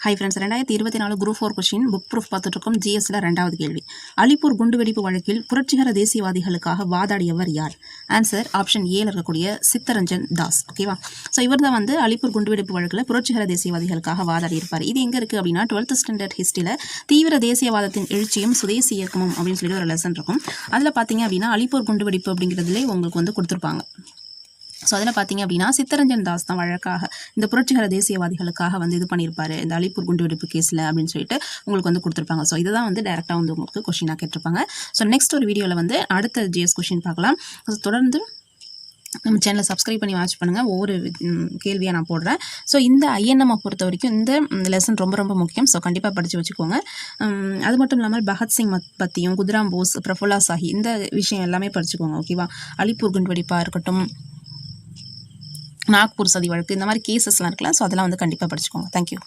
Hi friends, 2024 group 4 question book proof பார்த்துட்ருக்கோம். ஜிஎஸ்ல 2வது கேள்வி. அலிப்பூர் குண்டுவெடிப்பு வழக்கில் புரட்சிகர தேசியவாதிகளுக்காக வாதாடியவர் யார்? ஆன்சர் ஆப்ஷன் ஏல இருக்கக்கூடிய சித்தரஞ்சன் தாஸ். ஓகேவா? ஸோ இவர் தான் வந்து அலிப்பூர் குண்டுவெடிப்பு வழக்கில் புரட்சிகர தேசியவாதிகளுக்காக வாதாடி இருப்பார். இது எங்கே இருக்குது அப்படின்னா 12th ஸ்டாண்டர்ட் ஹிஸ்ட்ரியில் தீவிர தேசியவாதத்தின் எழுச்சியும் சுதேசி இயக்கமும் அப்படின்னு சொல்லி ஒரு லெசன் இருக்கும். அதில் பார்த்தீங்க அப்படின்னா அலிப்பூர் குண்டுவெடிப்பு அப்படிங்கிறதுலே உங்களுக்கு வந்து கொடுத்துருப்பாங்க. ஸோ அதில் பார்த்தீங்க அப்படின்னா சித்தரஞ்சன் தாஸ் தான் வழக்காக இந்த புரட்சிகர தேசியவாதிகளுக்காக வந்து இது பண்ணியிருப்பாரு இந்த அலிப்பூர் குண்டுவெடிப்பு கேஸில் அப்படின்னு சொல்லிட்டு உங்களுக்கு வந்து கொடுத்துருப்பாங்க. ஸோ இதுதான் வந்து டேரெக்டாக வந்து உங்களுக்கு கொஸ்டினாக கேட்டிருப்பாங்க. ஸோ நெக்ஸ்ட் ஒரு வீடியோவில் வந்து அடுத்த ஜிஎஸ் கொஸ்டின் பார்க்கலாம். தொடர்ந்து நம்ம சேனலை சப்ஸ்கிரைப் பண்ணி வாட்ச் பண்ணுங்கள். ஒவ்வொரு கேள்வியாக நான் போடுறேன். ஸோ இந்த ஐஎன்எம்மை பொறுத்த வரைக்கும் இந்த லெசன் ரொம்ப ரொம்ப முக்கியம். ஸோ கண்டிப்பாக படித்து வச்சுக்கோங்க. அது மட்டும் இல்லாமல் பகத்சிங் பற்றியும் குதிராம் போஸ், பிரஃபுல்லா சாஹி இந்த விஷயம் எல்லாமே படிச்சுக்கோங்க. ஓகேவா? அலிப்பூர் குண்டுவெடிப்பாக இருக்கட்டும், நாக்பூர் சதி வழக்கு, இந்த மாதிரி கேசஸ்லாம் இருக்கலாம். ஸோ அதெல்லாம் வந்து கண்டிப்பாக படிச்சுக்கோங்க. தேங்க்யூ.